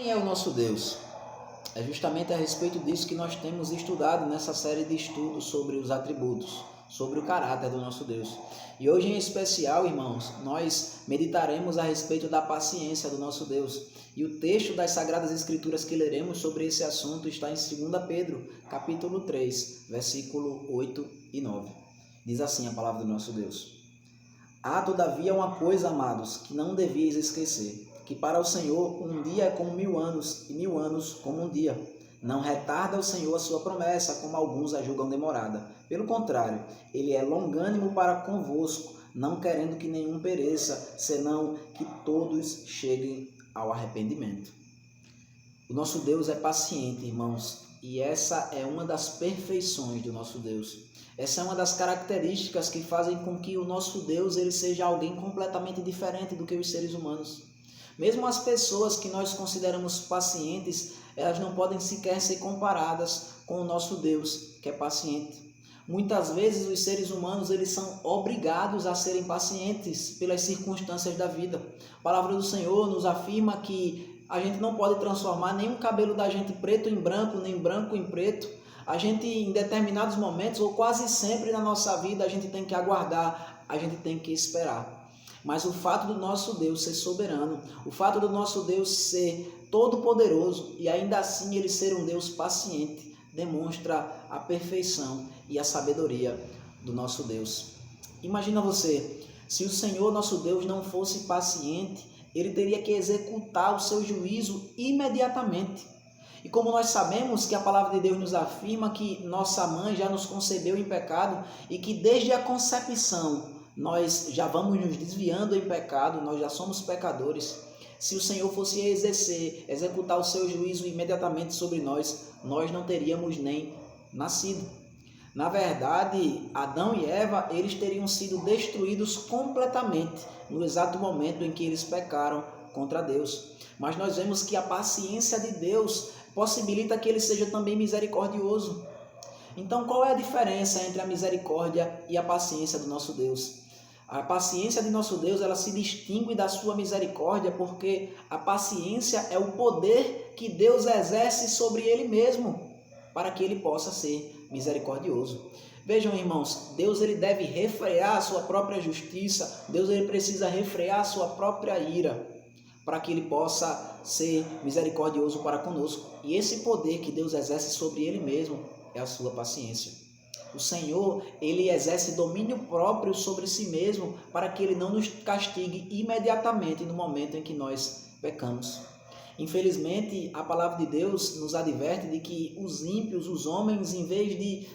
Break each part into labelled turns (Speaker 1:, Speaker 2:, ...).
Speaker 1: Quem é o nosso Deus? É justamente a respeito disso que nós temos estudado nessa série de estudos sobre os atributos, sobre o caráter do nosso Deus. E hoje em especial, irmãos, nós meditaremos a respeito da paciência do nosso Deus. E o texto das Sagradas Escrituras que leremos sobre esse assunto está em 2 Pedro, capítulo 3, versículo 8 e 9. Diz assim a palavra do nosso Deus: Há, todavia, uma coisa, amados, que não devíeis esquecer, que para o Senhor um dia é como 1000 anos, e 1000 anos como um dia. Não retarda o Senhor a sua promessa, como alguns a julgam demorada. Pelo contrário, ele é longânimo para convosco, não querendo que nenhum pereça, senão que todos cheguem ao arrependimento. O nosso Deus é paciente, irmãos, e essa é uma das perfeições do nosso Deus. Essa é uma das características que fazem com que o nosso Deus ele seja alguém completamente diferente do que os seres humanos. Mesmo as pessoas que nós consideramos pacientes, elas não podem sequer ser comparadas com o nosso Deus, que é paciente. Muitas vezes os seres humanos eles são obrigados a serem pacientes pelas circunstâncias da vida. A palavra do Senhor nos afirma que a gente não pode transformar nenhum cabelo da gente preto em branco, nem branco em preto. A gente, em determinados momentos, ou quase sempre na nossa vida, a gente tem que aguardar, a gente tem que esperar. Mas o fato do nosso Deus ser soberano, o fato do nosso Deus ser todo-poderoso e ainda assim ele ser um Deus paciente, demonstra a perfeição e a sabedoria do nosso Deus. Imagina você, se o Senhor nosso Deus não fosse paciente, ele teria que executar o seu juízo imediatamente. E como nós sabemos que a palavra de Deus nos afirma que nossa mãe já nos concebeu em pecado e que desde a concepção nós já vamos nos desviando em pecado, nós já somos pecadores. Se o Senhor fosse executar o seu juízo imediatamente sobre nós, nós não teríamos nem nascido. Na verdade, Adão e Eva, eles teriam sido destruídos completamente no exato momento em que eles pecaram contra Deus. Mas nós vemos que a paciência de Deus possibilita que ele seja também misericordioso. Então, qual é a diferença entre a misericórdia e a paciência do nosso Deus? A paciência de nosso Deus, ela se distingue da sua misericórdia porque a paciência é o poder que Deus exerce sobre ele mesmo para que ele possa ser misericordioso. Vejam, irmãos, Deus ele deve refrear a sua própria justiça, Deus ele precisa refrear a sua própria ira para que ele possa ser misericordioso para conosco. E esse poder que Deus exerce sobre ele mesmo é a sua paciência. O Senhor, ele exerce domínio próprio sobre si mesmo para que ele não nos castigue imediatamente no momento em que nós pecamos. Infelizmente, a palavra de Deus nos adverte de que os ímpios, os homens, em vez de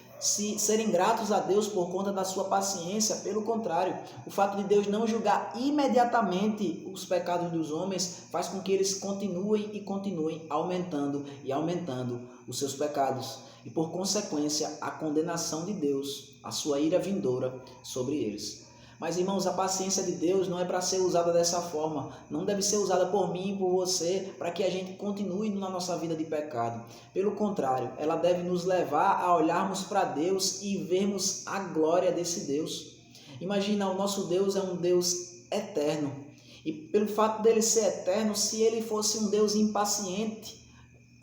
Speaker 1: serem gratos a Deus por conta da sua paciência, pelo contrário, o fato de Deus não julgar imediatamente os pecados dos homens faz com que eles continuem aumentando e aumentando os seus pecados. E por consequência, a condenação de Deus, a sua ira vindoura sobre eles. Mas, irmãos, a paciência de Deus não é para ser usada dessa forma. Não deve ser usada por mim e por você para que a gente continue na nossa vida de pecado. Pelo contrário, ela deve nos levar a olharmos para Deus e vermos a glória desse Deus. Imagina, o nosso Deus é um Deus eterno. E pelo fato dele ser eterno, se ele fosse um Deus impaciente,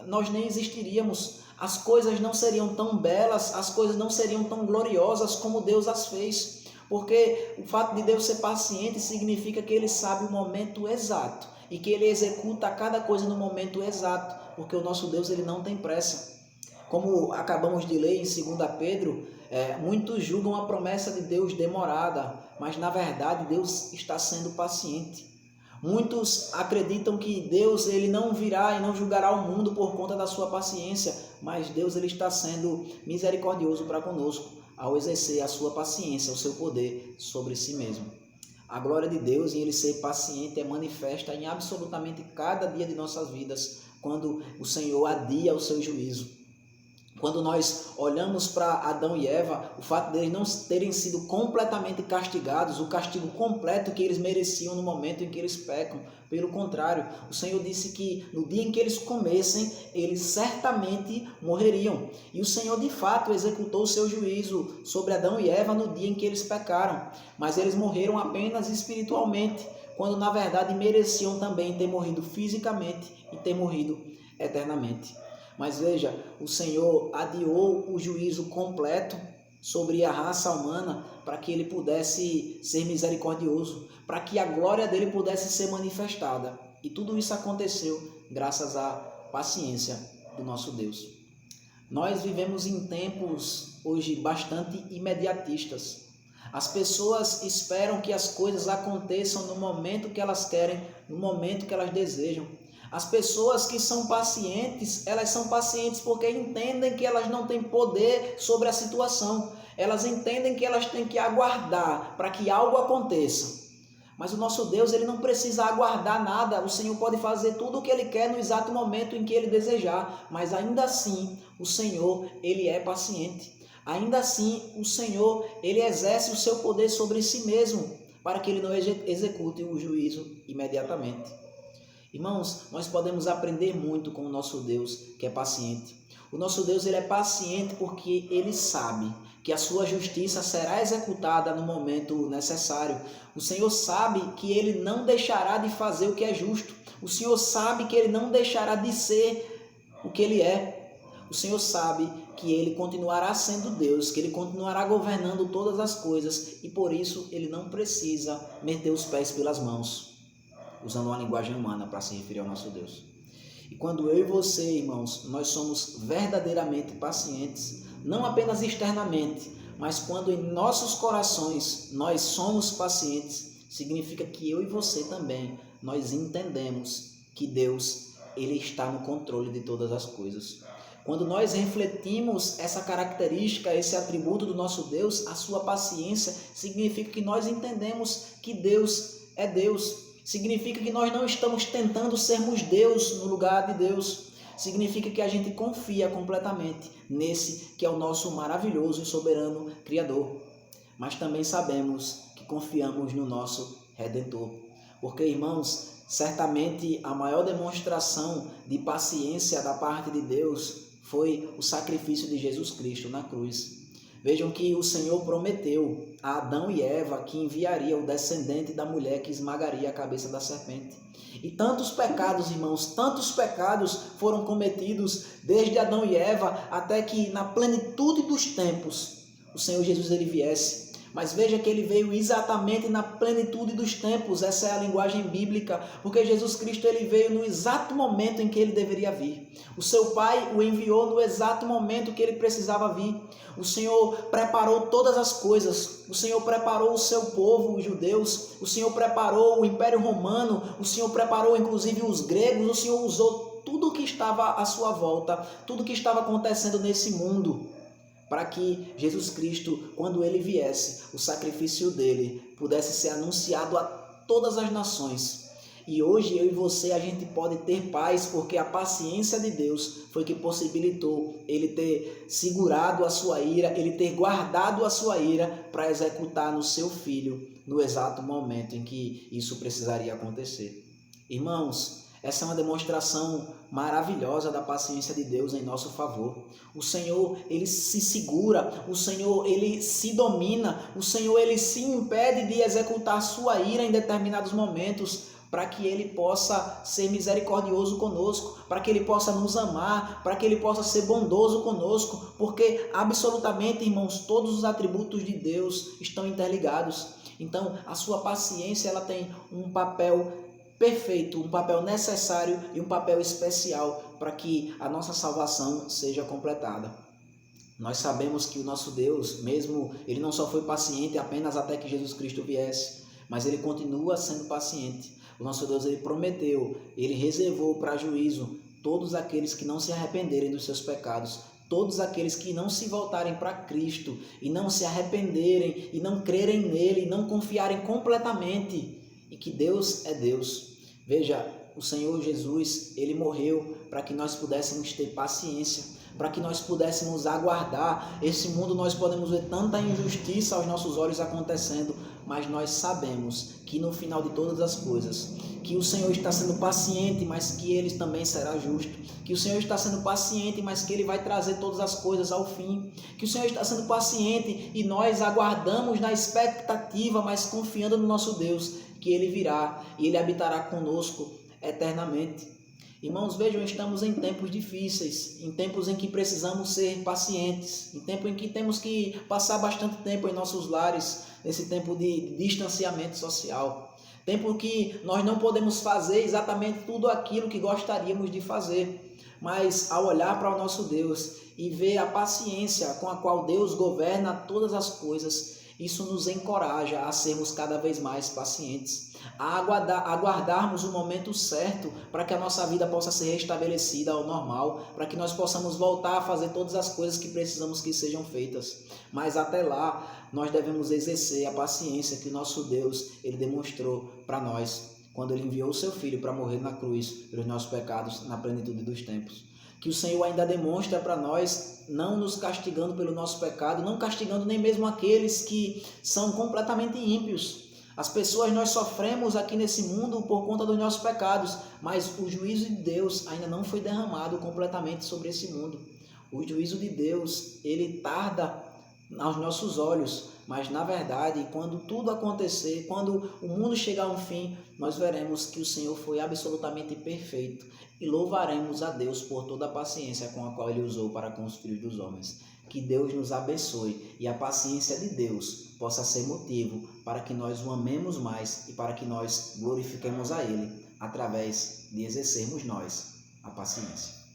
Speaker 1: nós nem existiríamos. As coisas não seriam tão belas, as coisas não seriam tão gloriosas como Deus as fez. Porque o fato de Deus ser paciente significa que ele sabe o momento exato e que ele executa cada coisa no momento exato, porque o nosso Deus ele não tem pressa. Como acabamos de ler em 2 Pedro, muitos julgam a promessa de Deus demorada, mas na verdade Deus está sendo paciente. Muitos acreditam que Deus ele não virá e não julgará o mundo por conta da sua paciência, mas Deus ele está sendo misericordioso para conosco ao exercer a sua paciência, o seu poder sobre si mesmo. A glória de Deus em ele ser paciente é manifesta em absolutamente cada dia de nossas vidas, quando o Senhor adia o seu juízo. Quando nós olhamos para Adão e Eva, o fato deles não terem sido completamente castigados, o castigo completo que eles mereciam no momento em que eles pecam. Pelo contrário, o Senhor disse que no dia em que eles comessem, eles certamente morreriam. E o Senhor de fato executou o seu juízo sobre Adão e Eva no dia em que eles pecaram. Mas eles morreram apenas espiritualmente, quando na verdade mereciam também ter morrido fisicamente e ter morrido eternamente. Mas veja, o Senhor adiou o juízo completo sobre a raça humana para que ele pudesse ser misericordioso, para que a glória dele pudesse ser manifestada. E tudo isso aconteceu graças à paciência do nosso Deus. Nós vivemos em tempos hoje bastante imediatistas. As pessoas esperam que as coisas aconteçam no momento que elas querem, no momento que elas desejam. As pessoas que são pacientes, elas são pacientes porque entendem que elas não têm poder sobre a situação. Elas entendem que elas têm que aguardar para que algo aconteça. Mas o nosso Deus, ele não precisa aguardar nada. O Senhor pode fazer tudo o que ele quer no exato momento em que ele desejar. Mas ainda assim, o Senhor, ele é paciente. Ainda assim, o Senhor, ele exerce o seu poder sobre si mesmo, para que ele não execute o juízo imediatamente. Irmãos, nós podemos aprender muito com o nosso Deus, que é paciente. O nosso Deus, ele é paciente porque ele sabe que a sua justiça será executada no momento necessário. O Senhor sabe que ele não deixará de fazer o que é justo. O Senhor sabe que ele não deixará de ser o que ele é. O Senhor sabe que ele continuará sendo Deus, que ele continuará governando todas as coisas e por isso ele não precisa meter os pés pelas mãos, usando uma linguagem humana para se referir ao nosso Deus. E quando eu e você, irmãos, nós somos verdadeiramente pacientes, não apenas externamente, mas quando em nossos corações nós somos pacientes, significa que eu e você também, nós entendemos que Deus, ele está no controle de todas as coisas. Quando nós refletimos essa característica, esse atributo do nosso Deus, a sua paciência, significa que nós entendemos que Deus é Deus. Significa que nós não estamos tentando sermos Deus no lugar de Deus. Significa que a gente confia completamente nesse que é o nosso maravilhoso e soberano Criador. Mas também sabemos que confiamos no nosso Redentor. Porque, irmãos, certamente a maior demonstração de paciência da parte de Deus foi o sacrifício de Jesus Cristo na cruz. Vejam que o Senhor prometeu a Adão e Eva que enviaria o descendente da mulher que esmagaria a cabeça da serpente. E tantos pecados, irmãos, tantos pecados foram cometidos desde Adão e Eva até que na plenitude dos tempos o Senhor Jesus ele viesse. Mas veja que ele veio exatamente na plenitude dos tempos, essa é a linguagem bíblica, porque Jesus Cristo ele veio no exato momento em que ele deveria vir. O seu Pai o enviou no exato momento que ele precisava vir. O Senhor preparou todas as coisas, o Senhor preparou o seu povo, os judeus, o Senhor preparou o Império Romano, o Senhor preparou inclusive os gregos, o Senhor usou tudo o que estava à sua volta, tudo o que estava acontecendo nesse mundo, para que Jesus Cristo, quando ele viesse, o sacrifício dele pudesse ser anunciado a todas as nações. E hoje eu e você, a gente pode ter paz, porque a paciência de Deus foi que possibilitou ele ter segurado a sua ira, ele ter guardado a sua ira para executar no seu filho, no exato momento em que isso precisaria acontecer. Irmãos, essa é uma demonstração maravilhosa da paciência de Deus em nosso favor. O Senhor, ele se segura, o Senhor, ele se domina, o Senhor, ele se impede de executar sua ira em determinados momentos, para que ele possa ser misericordioso conosco, para que ele possa nos amar, para que ele possa ser bondoso conosco, porque absolutamente, irmãos, todos os atributos de Deus estão interligados. Então, a sua paciência, ela tem um papel perfeito, um papel necessário e um papel especial para que a nossa salvação seja completada. Nós sabemos que o nosso Deus, mesmo, ele não só foi paciente apenas até que Jesus Cristo viesse, mas ele continua sendo paciente. O nosso Deus, ele prometeu, ele reservou para juízo todos aqueles que não se arrependerem dos seus pecados, todos aqueles que não se voltarem para Cristo e não se arrependerem e não crerem nele e não confiarem completamente, e que Deus é Deus. Veja, o Senhor Jesus, ele morreu para que nós pudéssemos ter paciência, para que nós pudéssemos aguardar. Esse mundo nós podemos ver tanta injustiça aos nossos olhos acontecendo, mas nós sabemos que no final de todas as coisas, que o Senhor está sendo paciente, mas que ele também será justo, que o Senhor está sendo paciente, mas que ele vai trazer todas as coisas ao fim, que o Senhor está sendo paciente e nós aguardamos na expectativa, mas confiando no nosso Deus, que Ele virá e Ele habitará conosco eternamente. Irmãos, vejam, estamos em tempos difíceis, em tempos em que precisamos ser pacientes, em tempo em que temos que passar bastante tempo em nossos lares, nesse tempo de distanciamento social, tempo que nós não podemos fazer exatamente tudo aquilo que gostaríamos de fazer, mas ao olhar para o nosso Deus e ver a paciência com a qual Deus governa todas as coisas, isso nos encoraja a sermos cada vez mais pacientes, a aguardarmos o momento certo para que a nossa vida possa ser restabelecida ao normal, para que nós possamos voltar a fazer todas as coisas que precisamos que sejam feitas. Mas até lá, nós devemos exercer a paciência que o nosso Deus ele demonstrou para nós, quando Ele enviou o Seu Filho para morrer na cruz pelos nossos pecados na plenitude dos tempos. Que o Senhor ainda demonstra para nós, não nos castigando pelo nosso pecado, não castigando nem mesmo aqueles que são completamente ímpios. As pessoas, nós sofremos aqui nesse mundo por conta dos nossos pecados, mas o juízo de Deus ainda não foi derramado completamente sobre esse mundo. O juízo de Deus, ele tarda aos nossos olhos, mas na verdade, quando tudo acontecer, quando o mundo chegar a um fim, nós veremos que o Senhor foi absolutamente perfeito e louvaremos a Deus por toda a paciência com a qual Ele usou para com os filhos dos homens. Que Deus nos abençoe e a paciência de Deus possa ser motivo para que nós o amemos mais e para que nós glorifiquemos a Ele através de exercermos nós a paciência.